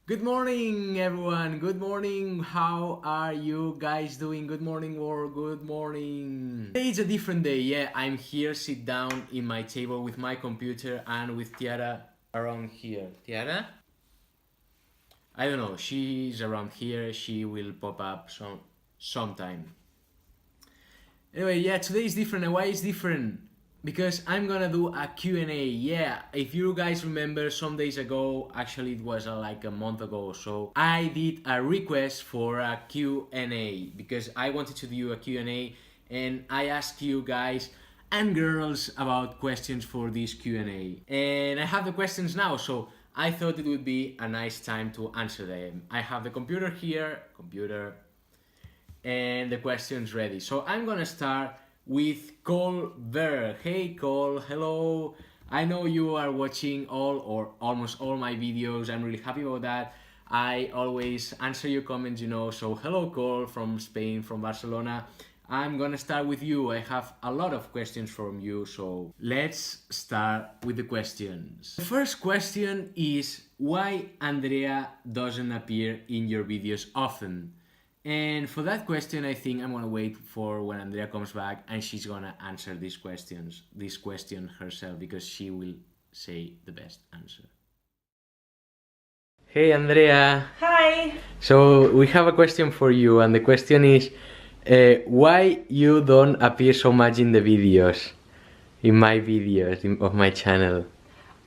Good morning, everyone. Good morning. How are you guys doing? Good morning, world. Good morning. Today is a different day. Yeah, I'm here, sit down in my table with my computer and with Tiara around here. Tiara? I don't know. She's around here. She will pop up sometime. Anyway, yeah, today is different. And why is different? Because I'm gonna do a Q&A. Yeah, if you guys remember, some days ago, actually it was like a month ago or so, I did a request for a Q&A because I wanted to do a Q&A and I asked you guys and girls about questions for this Q&A. And I have the questions now, so I thought it would be a nice time to answer them. I have the computer here, and the questions ready. So I'm gonna start with Cole Ver. Hey Cole, hello. I know you are watching all or almost all my videos. I'm really happy about that. I always answer your comments, So hello Cole from Spain, from Barcelona. I'm gonna start with you. I have a lot of questions from you, so let's start with the questions. The first question is why Andrea doesn't appear in your videos often? And for that question, I think I'm gonna wait for when Andrea comes back and she's gonna answer this question herself because she will say the best answer. Hey Andrea. Hi. So we have a question for you, and the question is, why you don't appear so much in the videos, in my videos of my channel?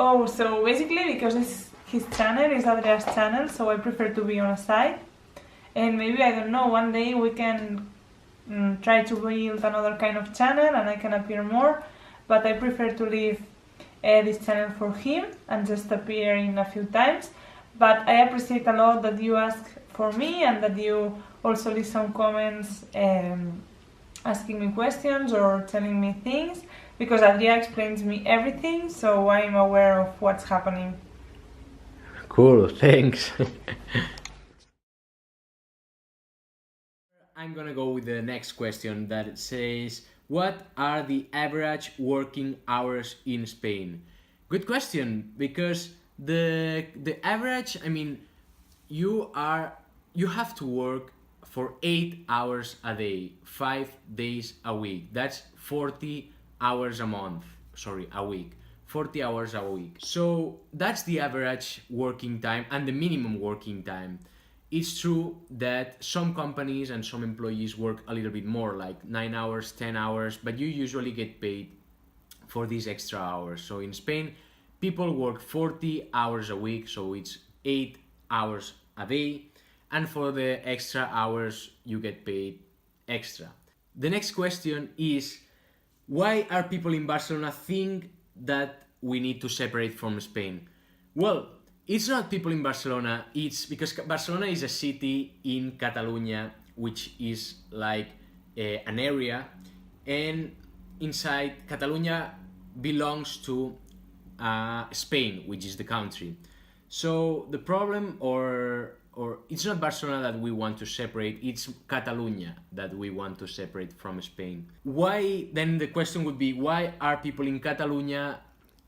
Oh, so basically because his channel is Adria's channel, so I prefer to be on a side. And maybe, I don't know, one day we can try to build another kind of channel and I can appear more. But I prefer to leave this channel for him and just appear in a few times. But I appreciate a lot that you ask for me and that you also leave some comments asking me questions or telling me things, because Adria explains me everything, so I'm aware of what's happening. Cool, thanks. I'm gonna go with the next question that says, what are the average working hours in Spain? Good question, because the average, you have to work for 8 hours a day, 5 days a week. That's 40 hours a month. Sorry, a week. 40 hours a week. So that's the average working time and the minimum working time. It's true that some companies and some employees work a little bit more, like 9 hours, 10 hours, but you usually get paid for these extra hours. So in Spain, people work 40 hours a week, so it's 8 hours a day, and for the extra hours, you get paid extra. The next question is, why are people in Barcelona think that we need to separate from Spain? Well, it's not people in Barcelona, it's because Barcelona is a city in Catalonia, which is like an area, and inside Catalonia belongs to Spain, which is the country. So the problem, or it's not Barcelona that we want to separate, it's Catalonia that we want to separate from Spain. Why? Then the question would be, why are people in Catalonia,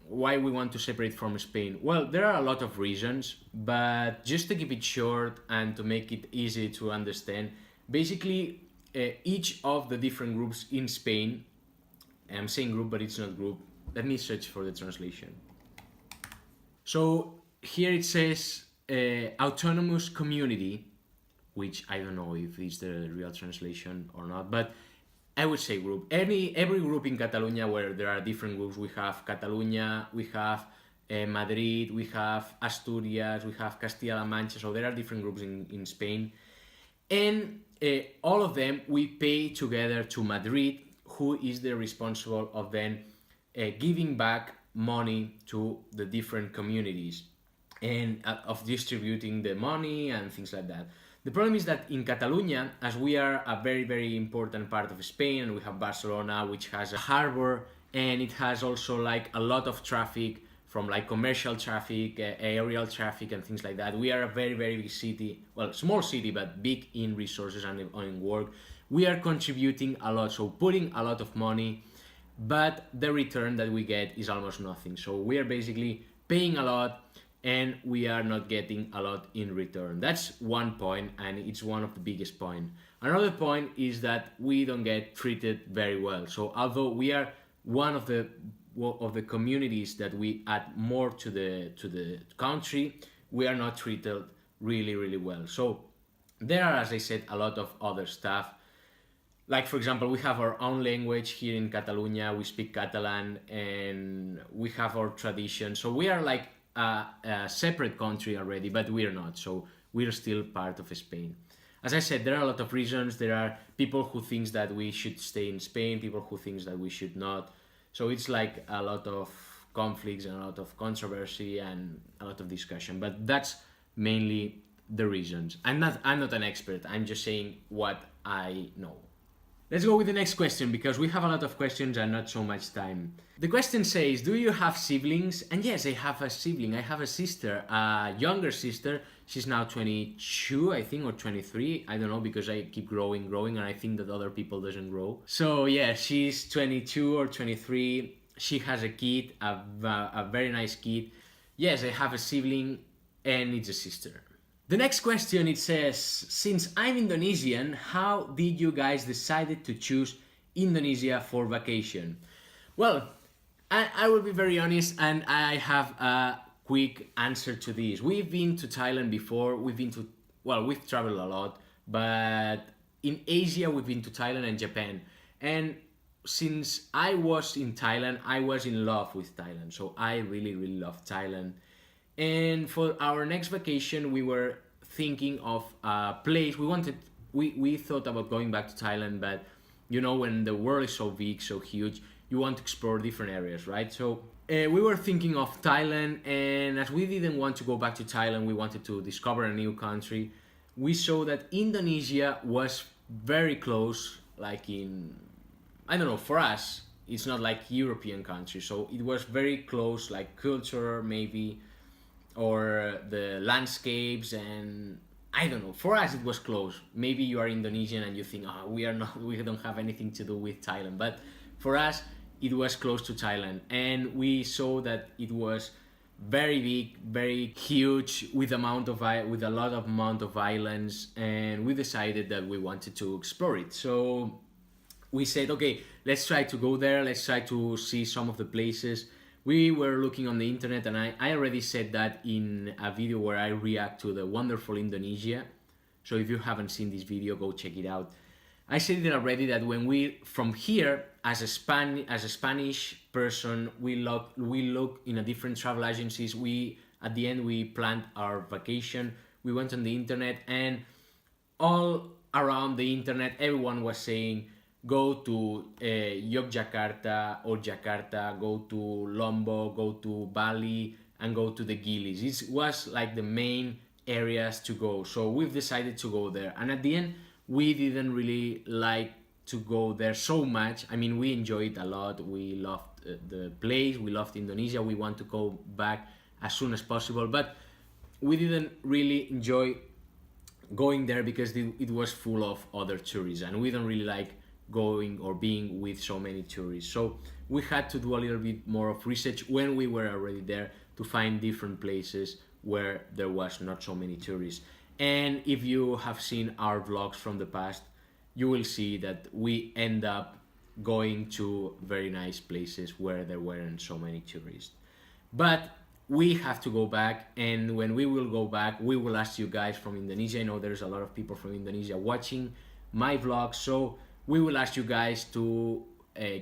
why we want to separate from Spain? Well, there are a lot of reasons, but just to keep it short and to make it easy to understand, basically each of the different groups in Spain, I'm saying group but it's not group, let me search for the translation. So here it says autonomous community, which I don't know if it's the real translation or not, but I would say group. Every group in Catalonia, where there are different groups, we have Catalonia, we have Madrid, we have Asturias, we have Castilla-La Mancha, so there are different groups in Spain. And all of them we pay together to Madrid, who is the responsible of then giving back money to the different communities and of distributing the money and things like that. The problem is that in Catalonia, as we are a very, very important part of Spain, and we have Barcelona, which has a harbor, and it has also like a lot of traffic from like commercial traffic, aerial traffic, and things like that. We are a very, very big city, well, small city, but big in resources and in work. We are contributing a lot, so putting a lot of money, but the return that we get is almost nothing. So we are basically paying a lot and we are not getting a lot in return. That's one point, and it's one of the biggest point. Another point is that we don't get treated very well. So although we are one of the communities that we add more to the country, we are not treated really well. So there are, as I said, a lot of other stuff. Like, for example, we have our own language here in Catalonia, we speak Catalan, and we have our tradition. So we are like a separate country already, but we are not. So we are still part of Spain. As I said, there are a lot of reasons. There are people who think that we should stay in Spain, people who think that we should not. So it's like a lot of conflicts and a lot of controversy and a lot of discussion. But that's mainly the reasons. I'm not an expert. I'm just saying what I know. Let's go with the next question, because we have a lot of questions and not so much time. The question says, do you have siblings? And yes, I have a sibling. I have a sister, a younger sister. She's now 22, I think, or 23. I don't know, because I keep growing, and I think that other people doesn't grow. So yeah, she's 22 or 23. She has a kid, a very nice kid. Yes, I have a sibling, and it's a sister. The next question, it says, since I'm Indonesian, how did you guys decided to choose Indonesia for vacation? Well, I will be very honest, and I have a quick answer to this. We've been to Thailand before, we've traveled a lot, but in Asia we've been to Thailand and Japan. And since I was in Thailand, I was in love with Thailand. So I really love Thailand. And for our next vacation, we were thinking of a place. We thought about going back to Thailand, but you know, when the world is so big, so huge, you want to explore different areas, right? So we were thinking of Thailand, and as we didn't want to go back to Thailand, we wanted to discover a new country. We saw that Indonesia was very close, like in, I don't know, for us, it's not like European countries, so it was very close, like culture maybe, or the landscapes, and I don't know, for us it was close. Maybe you are Indonesian and you think, we don't have anything to do with Thailand, but for us it was close to Thailand, and we saw that it was very big, very huge, with a lot of amount of islands, and we decided that we wanted to explore it. So we said, okay, let's try to go there, let's try to see some of the places. We were looking on the internet, and I already said that in a video where I react to the wonderful Indonesia. So if you haven't seen this video, go check it out. I said it already that when we, from here, as a Spanish person, we look in a different travel agencies. At the end, we planned our vacation. We went on the internet, and all around the internet, everyone was saying, go to Yogyakarta or Jakarta, go to Lombok, go to Bali, and go to the Gilis. It was like the main areas to go. So we've decided to go there. And at the end, we didn't really like to go there so much. I mean, we enjoyed it a lot. We loved the place. We loved Indonesia. We want to go back as soon as possible. But we didn't really enjoy going there because it was full of other tourists. And we don't really like going or being with so many tourists. So we had to do a little bit more of research when we were already there to find different places where there was not so many tourists. And if you have seen our vlogs from the past, you will see that we end up going to very nice places where there weren't so many tourists. But we have to go back, and when we will go back, we will ask you guys from Indonesia. I know there's a lot of people from Indonesia watching my vlogs, so we will ask you guys to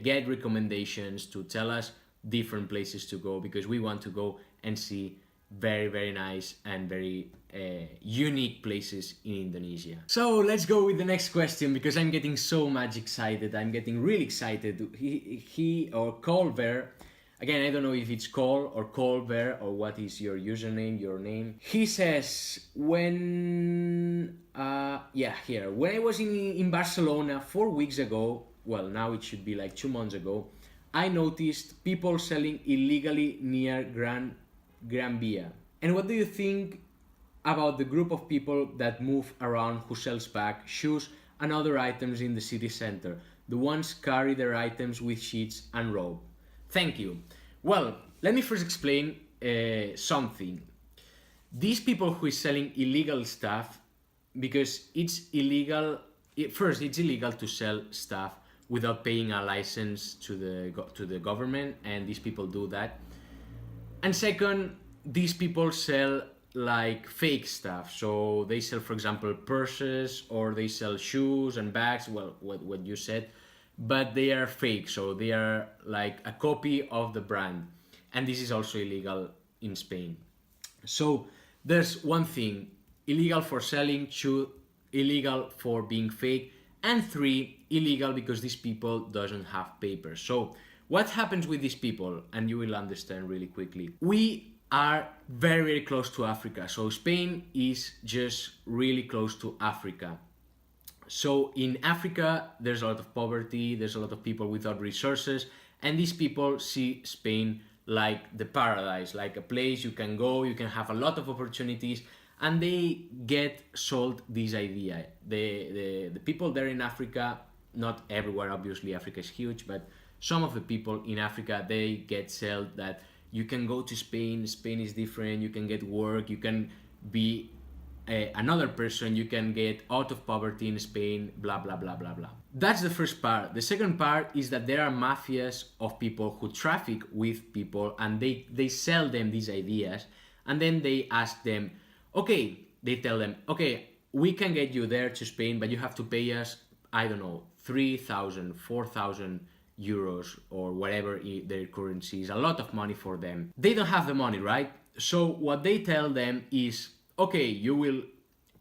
get recommendations, to tell us different places to go, because we want to go and see very nice and very unique places in Indonesia. So let's go with the next question, because I'm getting so much excited. I'm getting really excited. He or Colver, again, I don't know if it's Col or Colver or what is your username, your name. He says, when I was in Barcelona 4 weeks ago, well, now it should be like 2 months ago, I noticed people selling illegally near Gran Via. And what do you think about the group of people that move around who sells bags, shoes and other items in the city center? The ones carry their items with sheets and rope. Thank you. Well, let me first explain something. These people who is selling illegal stuff, because it's illegal. First, it's illegal to sell stuff without paying a license to the government, and these people do that. And second, these people sell like fake stuff. So they sell, for example, purses, or they sell shoes and bags. Well, what you said, but they are fake. So they are like a copy of the brand, and this is also illegal in Spain. So there's one thing: illegal for selling, two, illegal for being fake, and three, illegal because these people doesn't have papers. So what happens with these people? And you will understand really quickly. We are very, very close to Africa. So Spain is just really close to Africa. So in Africa, there's a lot of poverty, there's a lot of people without resources, and these people see Spain like the paradise, like a place you can go, you can have a lot of opportunities, and they get sold this idea. The people there in Africa, not everywhere, obviously, Africa is huge, but some of the people in Africa, they get sold that you can go to Spain, Spain is different, you can get work, you can be another person, you can get out of poverty in Spain, blah blah blah blah blah. That's the first part. The second part is that there are mafias of people who traffic with people, and they sell them these ideas, and then they ask them, okay, they tell them, okay, we can get you there to Spain, but you have to pay us, I don't know, 3,000, 4,000 euros or whatever their currency is. A lot of money for them. They don't have the money, right? So what they tell them is, okay, you will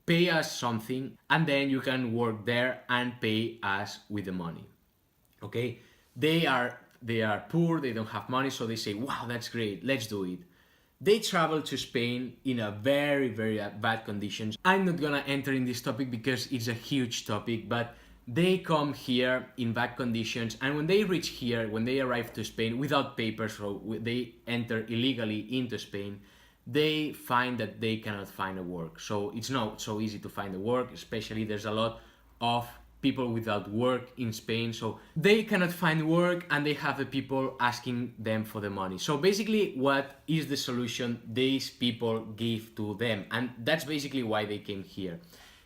pay us something, and then you can work there and pay us with the money. Okay, they are poor, they don't have money, so they say, wow, that's great, let's do it. They travel to Spain in a very, very bad conditions. I'm not gonna enter in this topic because it's a huge topic, but they come here in bad conditions, and when they reach here, when they arrive to Spain without papers, so they enter illegally into Spain, they find that they cannot find a work. So it's not so easy to find a work, especially there's a lot of people without work in Spain, so they cannot find work, and they have the people asking them for the money. So basically, what is the solution these people give to them? And that's basically why they came here.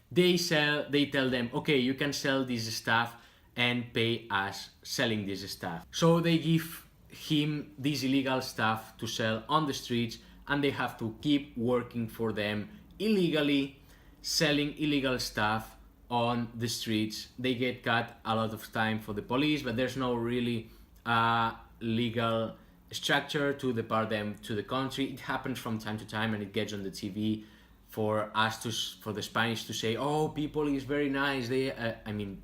They tell them, okay, you can sell this stuff and pay us selling this stuff. So they give him this illegal stuff to sell on the streets, and they have to keep working for them illegally, selling illegal stuff on the streets. They get cut a lot of time for the police, but there's no really legal structure to depart them to the country. It happens from time to time, and it gets on the TV for the Spanish to say, oh, people is very nice.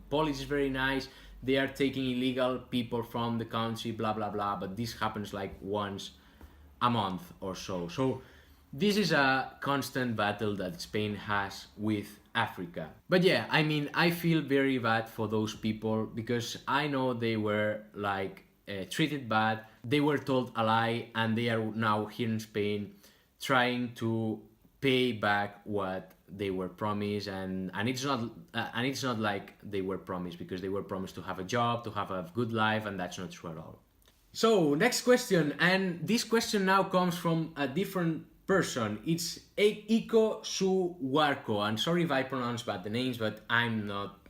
Police is very nice. They are taking illegal people from the country, blah blah blah. But this happens like once a month or so. So this is a constant battle that Spain has with Africa. But yeah, I feel very bad for those people, because I know they were like treated bad. They were told a lie, and they are now here in Spain trying to pay back what they were promised, and it's not like they were promised, because they were promised to have a job, to have a good life, and that's not true at all. So next question, and this question now comes from a different person. It's Iko Suwarko. I'm sorry if I pronounce bad the names, but I'm not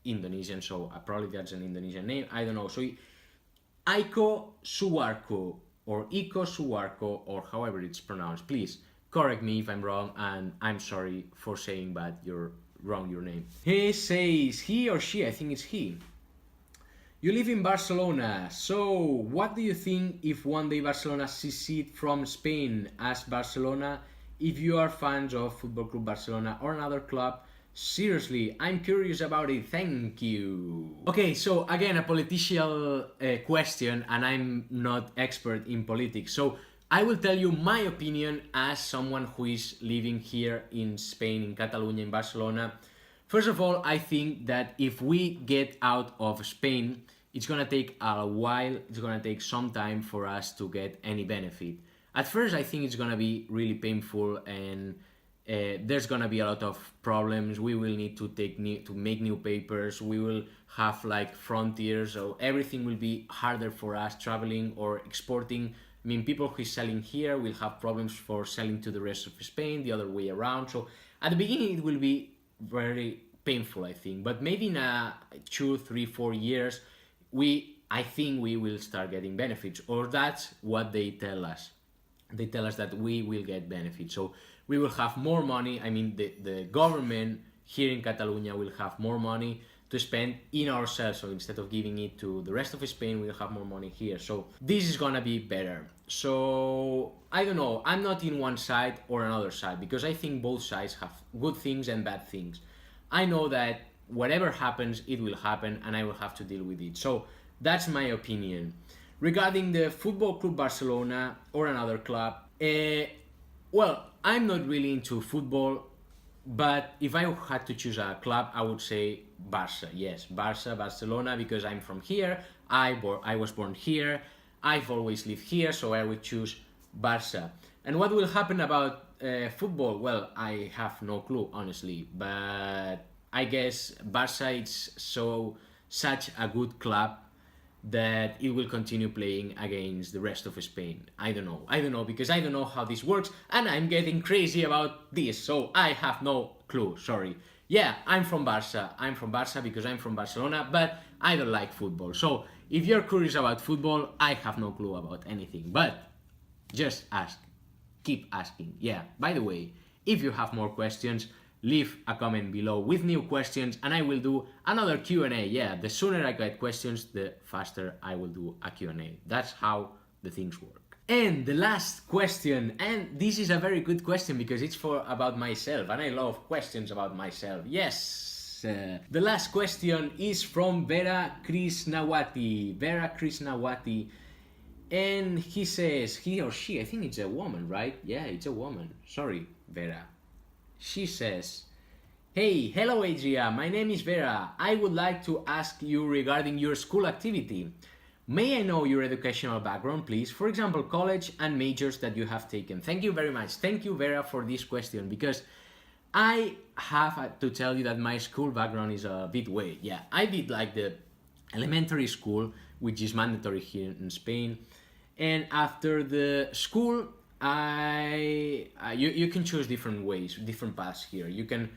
Indonesian, so probably that's an Indonesian name, I don't know. So Iko Suwarko, or Iko Suwarko, or however it's pronounced, please correct me if I'm wrong, and I'm sorry for saying bad your name. He says, he or she, I think it's he. You live in Barcelona, so what do you think if one day Barcelona secede from Spain as Barcelona? If you are fans of Football Club Barcelona or another club, seriously, I'm curious about it, thank you. Okay, so again, a political question, and I'm not expert in politics, so I will tell you my opinion as someone who is living here in Spain, in Catalonia, in Barcelona. First of all, I think that if we get out of Spain, it's gonna take a while, it's gonna take some time for us to get any benefit. At first, I think it's gonna be really painful, and there's gonna be a lot of problems. We will need to make new papers, we will have like frontiers, so everything will be harder for us traveling or exporting I mean, people who is selling here will have problems for selling to the rest of Spain, the other way around. So at the beginning, it will be very painful, I think. But maybe in 2, 3, 4 years, I think we will start getting benefits, or that's what they tell us. They tell us that we will get benefits. So we will have more money. I mean, the government here in Catalonia will have more money to spend in ourselves. So instead of giving it to the rest of Spain, we'll have more money here. So this is gonna be better. So I don't know. I'm not in one side or another side because I think both sides have good things and bad things. I know that whatever happens, it will happen and I will have to deal with it. So that's my opinion. Regarding the Football Club Barcelona or another club, well, I'm not really into football, but if I had to choose a club, I would say Barca. Yes, Barcelona, because I'm from here. I was born here. I've always lived here, so I would choose Barca. And what will happen about football? Well, I have no clue, honestly, but I guess Barca is such a good club that it will continue playing against the rest of Spain. I don't know because I don't know how this works and I'm getting crazy about this, so I have no clue, sorry. Yeah, I'm from Barca because I'm from Barcelona, but I don't like football. So if you're curious about football, I have no clue about anything, but just ask, keep asking. Yeah, by the way, if you have more questions, leave a comment below with new questions and I will do another Q&A. Yeah, the sooner I get questions, the faster I will do a Q&A. That's how the things work. And the last question, and this is a very good question because it's about myself and I love questions about myself. Yes, the last question is from Vera Krishnawati. And he says, he or she, I think it's a woman, right? Yeah, it's a woman. Sorry, Vera. She says, "Hey, hello Adria, my name is Vera. I would like to ask you regarding your school activity. May I know your educational background, please? For example, college and majors that you have taken." Thank you very much. Thank you, Vera, for this question because I have to tell you that my school background is a bit weird. Yeah, I did like the elementary school, which is mandatory here in Spain. And after the school, you can choose different ways, different paths here. You can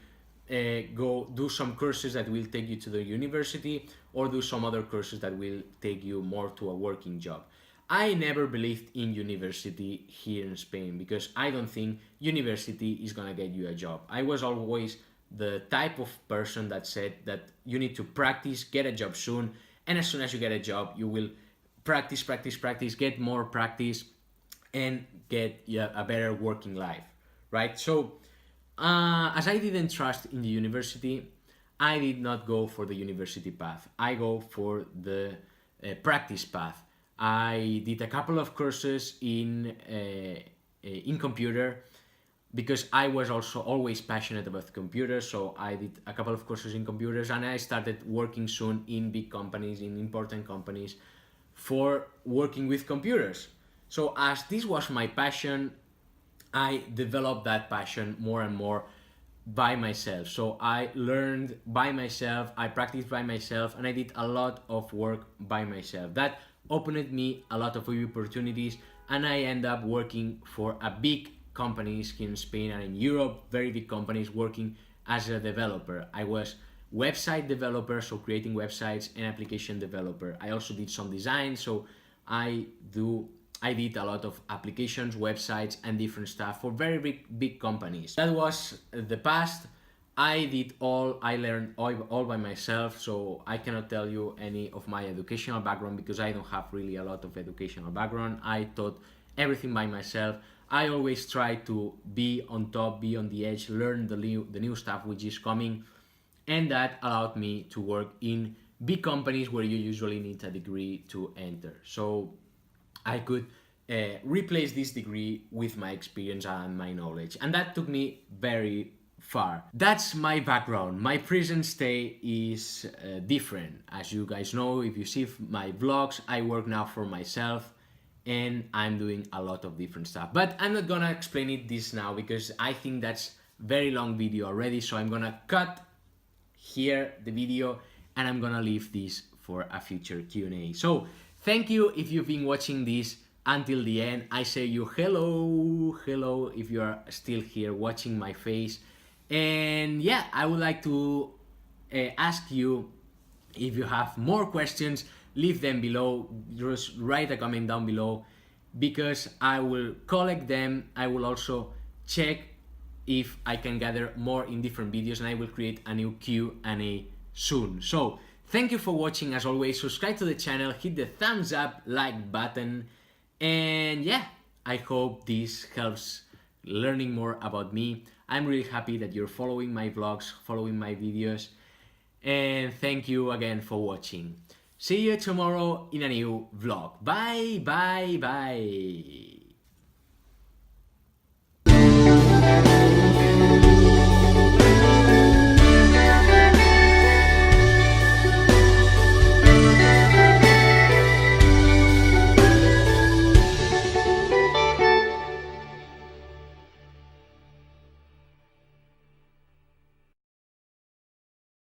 go do some courses that will take you to the university or do some other courses that will take you more to a working job. I never believed in university here in Spain because I don't think university is gonna get you a job. I was always the type of person that said that you need to practice, get a job soon, and as soon as you get a job, you will practice, get more practice, and get a better working life, right? So as I didn't trust in the university, I did not go for the university path. I go for the practice path. I did a couple of courses in computer because I was also always passionate about computers, so I did a couple of courses in computers and I started working soon in big companies, in important companies for working with computers. So as this was my passion, I developed that passion more and more by myself. So I learned by myself, I practiced by myself, and I did a lot of work by myself. That opened me a lot of opportunities, and I ended up working for a big companies here in Spain and in Europe, very big companies, working as a developer. I was website developer, so creating websites, and application developer. I also did some design, so I did a lot of applications, websites, and different stuff for very big companies. That was the past. I learned all by myself, so I cannot tell you any of my educational background because I don't have really a lot of educational background. I taught everything by myself. I always try to be on top, be on the edge, learn the new stuff which is coming, and that allowed me to work in big companies where you usually need a degree to enter. So I could replace this degree with my experience and my knowledge, and that took me very far. That's my background. My prison stay is different. As you guys know, if you see my vlogs, I work now for myself and I'm doing a lot of different stuff. But I'm not gonna explain this now because I think that's very long video already, so I'm gonna cut here the video and I'm gonna leave this for a future Q&A. So thank you if you've been watching this until the end. I say you hello if you are still here watching my face. And yeah, I would like to ask you, if you have more questions, leave them below. Just write a comment down below, because I will collect them. I will also check if I can gather more in different videos, and I will create a new Q&A soon. So thank you for watching. As always, subscribe to the channel, hit the thumbs up, like button, and yeah, I hope this helps learning more about me. I'm really happy that you're following my vlogs, following my videos, and thank you again for watching. See you tomorrow in a new vlog. Bye.